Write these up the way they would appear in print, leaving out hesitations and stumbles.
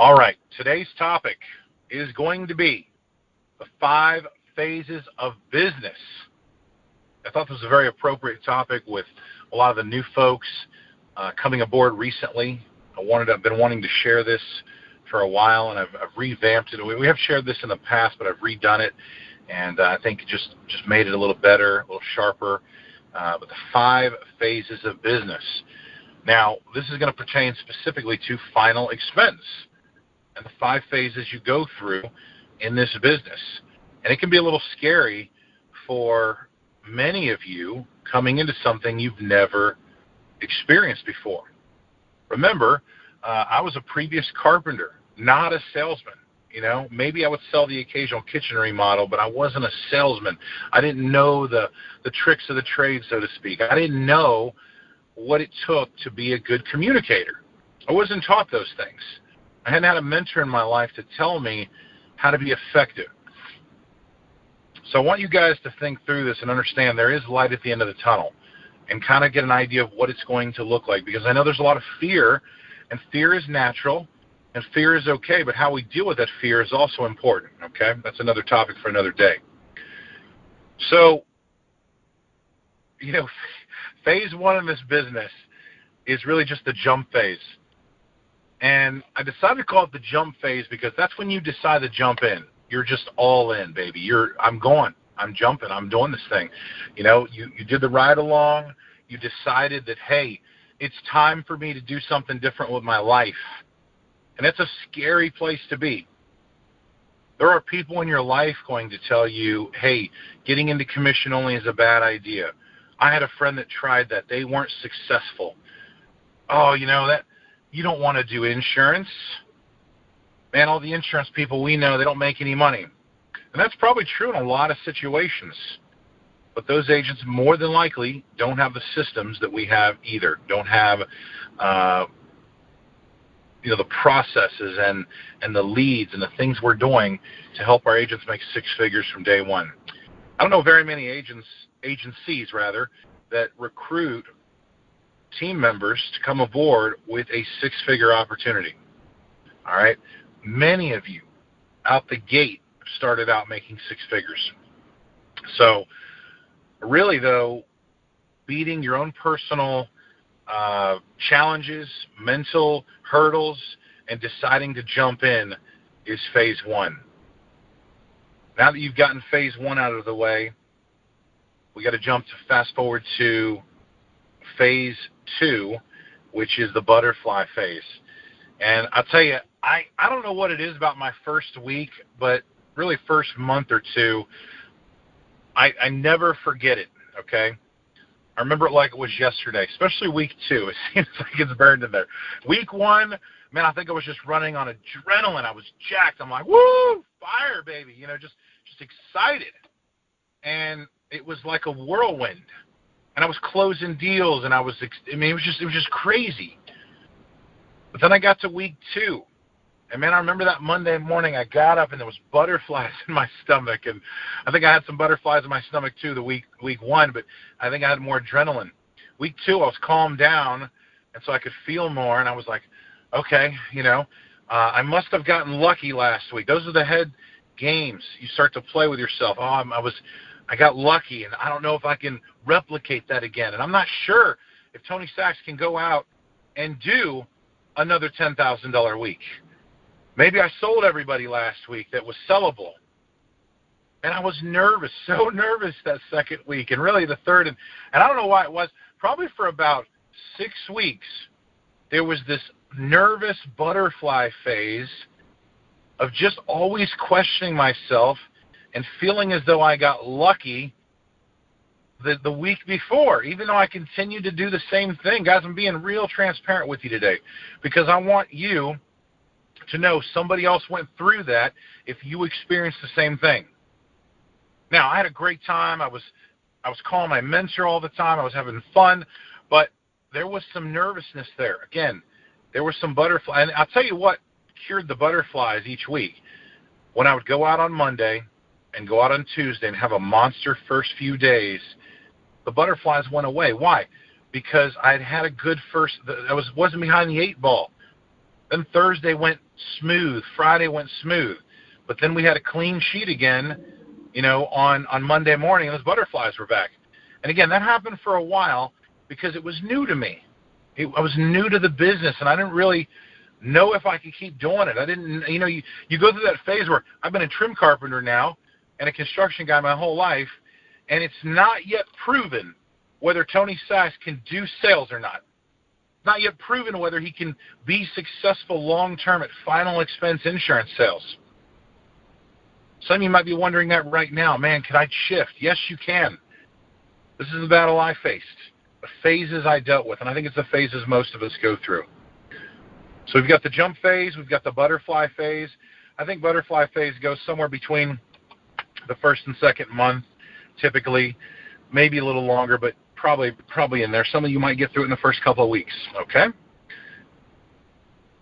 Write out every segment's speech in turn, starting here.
All right, today's topic is going to be the 5 phases of business. I thought this was a very appropriate topic with a lot of the new folks coming aboard recently. I've been wanting to share this for a while, and I've revamped it. We have shared this in the past, but I've redone it, and I think it just made it a little better, a little sharper. But the 5 phases of business. Now, this is going to pertain specifically to final expense and the 5 phases you go through in this business. And it can be a little scary for many of you coming into something you've never experienced before. Remember, I was a previous carpenter, not a salesman. You know, maybe I would sell the occasional kitchen remodel, but I wasn't a salesman. I didn't know the tricks of the trade, so to speak. I didn't know what it took to be a good communicator. I wasn't taught those things. I hadn't had a mentor in my life to tell me how to be effective. So I want you guys to think through this and understand there is light at the end of the tunnel and kind of get an idea of what it's going to look like, because I know there's a lot of fear, and fear is natural, and fear is okay, but how we deal with that fear is also important, okay? That's another topic for another day. So, you know, phase 1 in this business is really just the jump phase. And I decided to call it the jump phase because that's when you decide to jump in. You're just all in, baby. I'm going. I'm jumping. I'm doing this thing. You know, you did the ride along. You decided that, hey, it's time for me to do something different with my life. And that's a scary place to be. There are people in your life going to tell you, hey, getting into commission only is a bad idea. I had a friend that tried that. They weren't successful. Oh, you know, that you don't want to do insurance. Man, all the insurance people we know, they don't make any money. And that's probably true in a lot of situations. But those agents more than likely don't have the systems that we have either. Don't have the processes and the leads and the things we're doing to help our agents make 6 figures from day one. I don't know very many agencies that recruit team members to come aboard with a 6-figure opportunity. All right? Many of you out the gate started out making 6 figures. So really, though, beating your own personal challenges, mental hurdles, and deciding to jump in is phase 1. Now that you've gotten phase 1 out of the way, we got to fast forward to phase 2, which is the butterfly phase. And I'll tell you, I don't know what it is about my first week, but really first month or two, I never forget it, okay? I remember it like it was yesterday, especially week 2. It seems like it's burned in there. Week 1, man, I think I was just running on adrenaline. I was jacked. I'm like, woo, fire, baby, you know, just excited. And it was like a whirlwind. And I was closing deals, and it was just crazy. But then I got to week 2. And, man, I remember that Monday morning I got up and there was butterflies in my stomach. And I think I had some butterflies in my stomach, too, the week 1, but I think I had more adrenaline. Week 2, I was calmed down, and so I could feel more. And I was like, okay, you know, I must have gotten lucky last week. Those are the head games. You start to play with yourself. I got lucky, and I don't know if I can replicate that again. And I'm not sure if Tony Sax can go out and do another $10,000 week. Maybe I sold everybody last week that was sellable. And I was nervous, so nervous that second week, and really the third. And I don't know why it was. Probably for about 6 weeks, there was this nervous butterfly phase of just always questioning myself and feeling as though I got lucky the week before, even though I continued to do the same thing. Guys, I'm being real transparent with you today because I want you to know somebody else went through that if you experienced the same thing. Now, I had a great time. I was calling my mentor all the time. I was having fun, but there was some nervousness there. Again, there were some butterflies. And I'll tell you what cured the butterflies each week. When I would go out on Monday and go out on Tuesday and have a monster first few days, the butterflies went away. Why? Because I'd had a good first. I wasn't behind the 8 ball. Then Thursday went smooth. Friday went smooth. But then we had a clean sheet again, on Monday morning, and those butterflies were back. And again, that happened for a while because it was new to me. I was new to the business, and I didn't really know if I could keep doing it. I didn't, you go through that phase where I've been a trim carpenter now and a construction guy my whole life, and it's not yet proven whether Tony Sax can do sales or not. It's not yet proven whether he can be successful long-term at final expense insurance sales. Some of you might be wondering that right now. Man, can I shift? Yes, you can. This is the battle I faced, the phases I dealt with, and I think it's the phases most of us go through. So we've got the jump phase, we've got the butterfly phase. I think butterfly phase goes somewhere between the first and second month, typically, maybe a little longer, but probably in there. Some of you might get through it in the first couple of weeks, okay?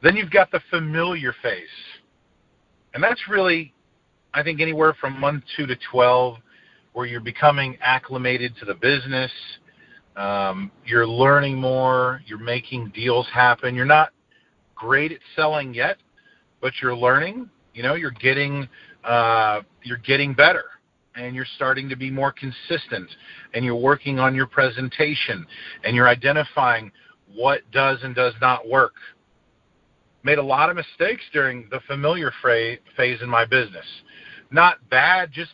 Then you've got the familiar phase, and that's really, I think, anywhere from month 2 to 12, where you're becoming acclimated to the business. You're learning more. You're making deals happen. You're not great at selling yet, but you're learning. You're getting better, and you're starting to be more consistent, and you're working on your presentation, and you're identifying what does and does not work. Made a lot of mistakes during the familiar phase in my business. Not bad, just,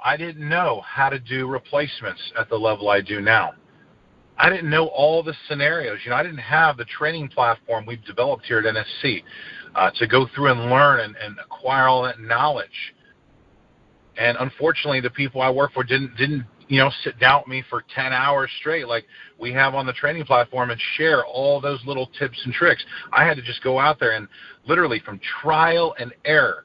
I didn't know how to do replacements at the level I do now. I didn't know all the scenarios. I didn't have the training platform we've developed here at NSC to go through and learn and acquire all that knowledge. And unfortunately, the people I work for didn't sit down with me for 10 hours straight like we have on the training platform and share all those little tips and tricks. I had to just go out there and literally from trial and error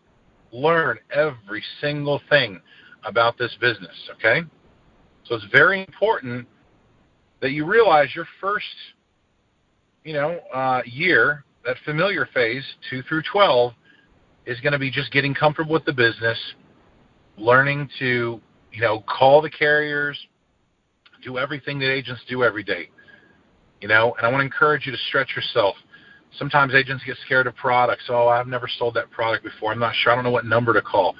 learn every single thing about this business, okay? So it's very important that you realize your first, year, that familiar phase, 2 through 12, is going to be just getting comfortable with the business, learning to, call the carriers, do everything that agents do every day, and I want to encourage you to stretch yourself. Sometimes agents get scared of products. Oh, I've never sold that product before. I'm not sure. I don't know what number to call.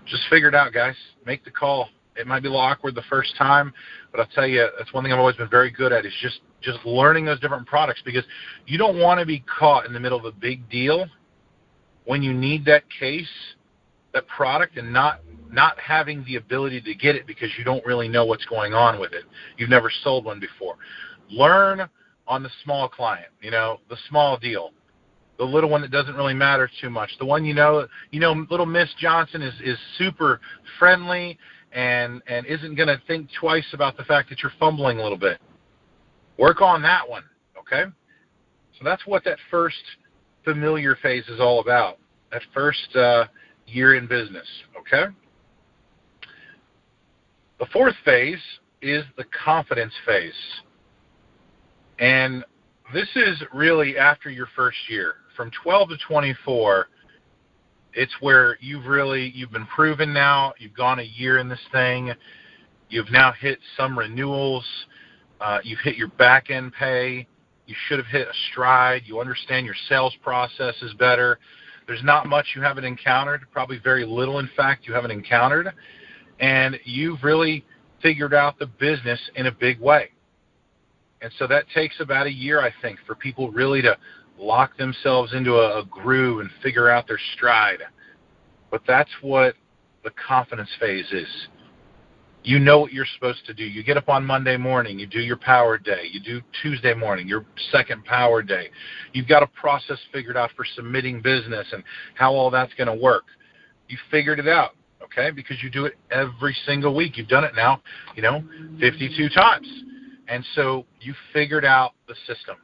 Just figure it out, guys. Make the call. It might be a little awkward the first time, but I'll tell you, that's one thing I've always been very good at is just learning those different products, because you don't want to be caught in the middle of a big deal when you need that case, that product, and not having the ability to get it because you don't really know what's going on with it. You've never sold one before. Learn on the small client, the small deal, the little one that doesn't really matter too much. The one little Miss Johnson is super friendly and isn't going to think twice about the fact that you're fumbling a little bit. Work on that one, okay? So that's what that first familiar phase is all about, that first year in business, okay? The fourth phase is the confidence phase. And this is really after your first year. From 12 to 24, it's where you've been proven now. You've gone a year in this thing. You've now hit some renewals. You've hit your back-end pay. You should have hit a stride. You understand your sales process is better. There's not much you haven't encountered, probably very little, in fact, you haven't encountered. And you've really figured out the business in a big way. And so that takes about a year, I think, for people really to lock themselves into a groove and figure out their stride. But that's what the confidence phase is. You know what you're supposed to do. You get up on Monday morning, you do your power day. You do Tuesday morning, your second power day. You've got a process figured out for submitting business and how all that's going to work. You figured it out, okay, because you do it every single week. You've done it now, 52 times. And so you figured out the system.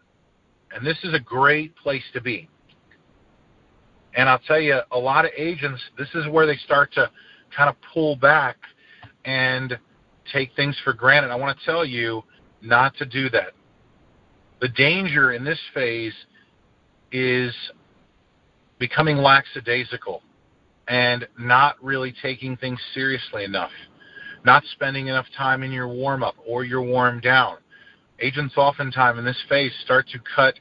And this is a great place to be. And I'll tell you, a lot of agents, this is where they start to kind of pull back and take things for granted. I want to tell you not to do that. The danger in this phase is becoming lackadaisical and not really taking things seriously enough, not spending enough time in your warm-up or your warm-down. Agents oftentimes in this phase start to cut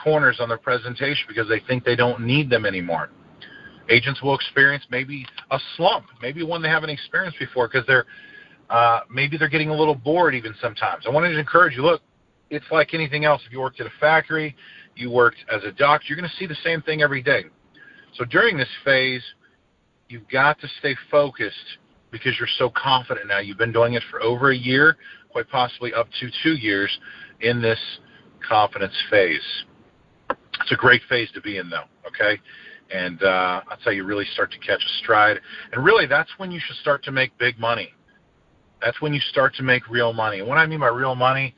corners on their presentation because they think they don't need them anymore. Agents will experience maybe a slump, maybe one they haven't experienced before because maybe they're getting a little bored even sometimes. I wanted to encourage you, look, it's like anything else. If you worked at a factory, you worked as a doctor, you're going to see the same thing every day. So during this phase, you've got to stay focused because you're so confident now. You've been doing it for over a year, quite possibly up to 2 years in this confidence phase. It's a great phase to be in, though, okay? And that's how you really start to catch a stride. And really, that's when you should start to make big money. That's when you start to make real money. And what I mean by real money,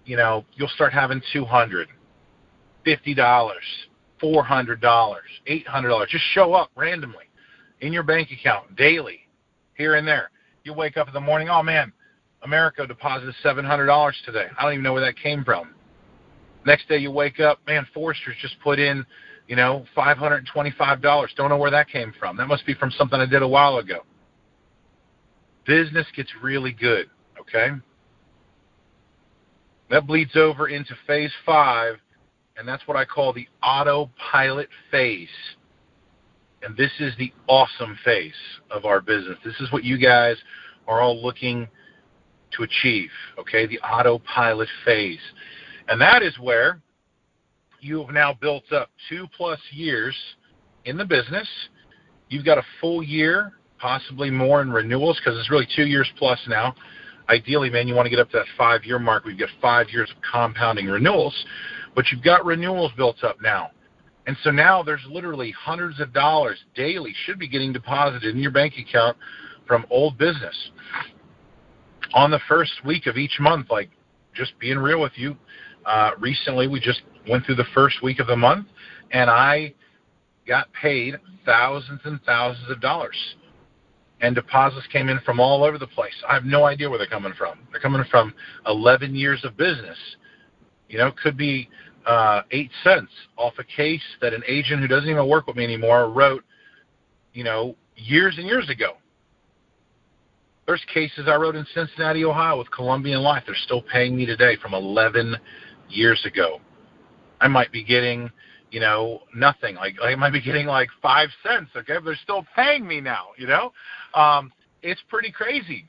you'll start having $200, $50, $400, $800. Just show up randomly in your bank account daily, here and there. You wake up in the morning, oh, man, America deposited $700 today. I don't even know where that came from. Next day you wake up, man, Forrester's just put in, $525. Don't know where that came from. That must be from something I did a while ago. Business gets really good, okay? That bleeds over into phase 5, and that's what I call the autopilot phase. And this is the awesome phase of our business. This is what you guys are all looking to achieve, okay? The autopilot phase. And that is where you have now built up 2+ years in the business. You've got a full year, possibly more in renewals, because it's really 2 years plus now. Ideally, man, you want to get up to that 5-year mark. We've got 5 years of compounding renewals, but you've got renewals built up now. And so now there's literally hundreds of dollars daily should be getting deposited in your bank account from old business. On the first week of each month, like just being real with you, recently we just went through the first week of the month, and I got paid thousands and thousands of dollars. And deposits came in from all over the place. I have no idea where they're coming from. They're coming from 11 years of business. Could be 8 cents off a case that an agent who doesn't even work with me anymore wrote, years and years ago. There's cases I wrote in Cincinnati, Ohio with Columbian Life. They're still paying me today from 11 years ago. I might be getting, nothing. Like I might be getting like 5 cents, okay? But they're still paying me now, It's pretty crazy.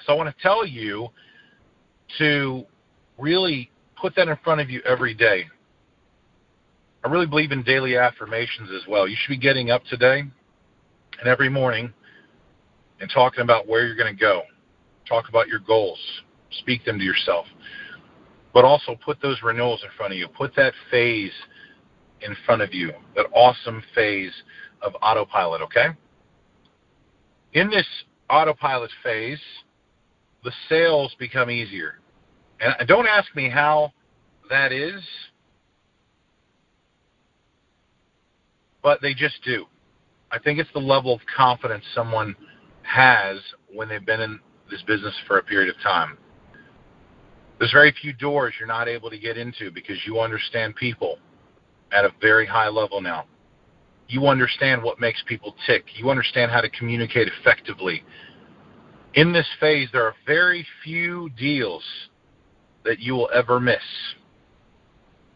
So I want to tell you to really put that in front of you every day. I really believe in daily affirmations as well. You should be getting up today and every morning and talking about where you're going to go. Talk about your goals. Speak them to yourself. But also put those renewals in front of you. Put that phase in front of you, that awesome phase of autopilot, okay? In this autopilot phase, the sales become easier. And don't ask me how that is, but they just do. I think it's the level of confidence someone has when they've been in this business for a period of time. There's very few doors you're not able to get into because you understand people at a very high level now. You understand what makes people tick. You understand how to communicate effectively. In this phase, there are very few deals that you will ever miss.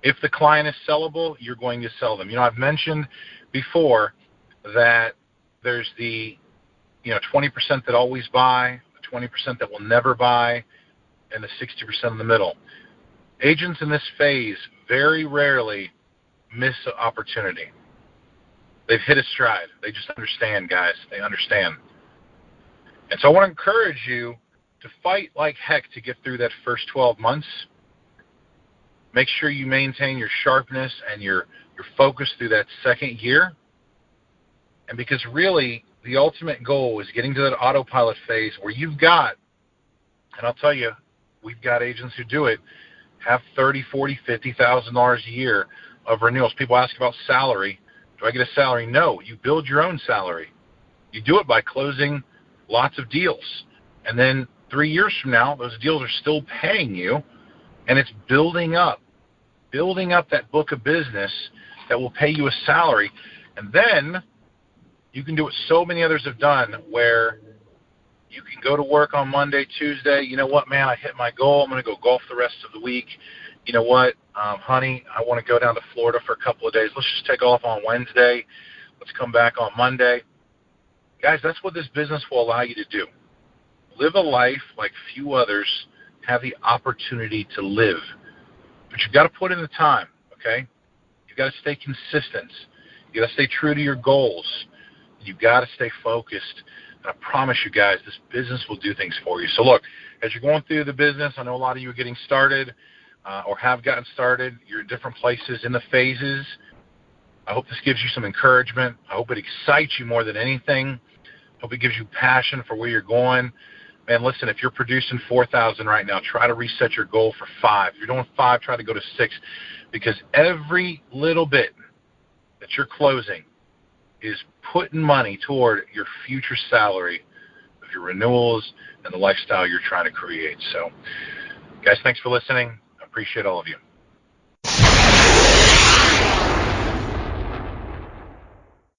If the client is sellable, you're going to sell them. I've mentioned before that there's the 20% that always buy, the 20% that will never buy, and the 60% in the middle. Agents in this phase very rarely miss an opportunity. They've hit a stride. They just understand, guys. They understand. And so I want to encourage you to fight like heck to get through that first 12 months. Make sure you maintain your sharpness and your focus through that second year. And because really, the ultimate goal is getting to that autopilot phase where you've got, and I'll tell you, we've got agents who do it, have $30,000, $40,000, $50,000 a year of renewals. People ask about salary. Do I get a salary? No. You build your own salary. You do it by closing lots of deals. And then 3 years from now, those deals are still paying you, and it's building up that book of business that will pay you a salary. And then you can do what so many others have done, where you can go to work on Monday, Tuesday. You know what, man, I hit my goal. I'm going to go golf the rest of the week. you know what, honey, I want to go down to Florida for a couple of days. Let's just take off on Wednesday. Let's come back on Monday. Guys, that's what this business will allow you to do. Live a life like few others have the opportunity to live. But you've got to put in the time, okay? You've got to stay consistent. You've got to stay true to your goals. You've got to stay focused. And I promise you guys, this business will do things for you. So look, as you're going through the business, I know a lot of you are getting started or have gotten started. You're in different places in the phases. I hope this gives you some encouragement. I hope it excites you more than anything. I hope it gives you passion for where you're going. Man, listen, if you're producing 4,000 right now, try to reset your goal for 5. If you're doing 5, try to go to 6, because every little bit that you're closing is putting money toward your future salary of your renewals and the lifestyle you're trying to create. So, guys, thanks for listening. I appreciate all of you.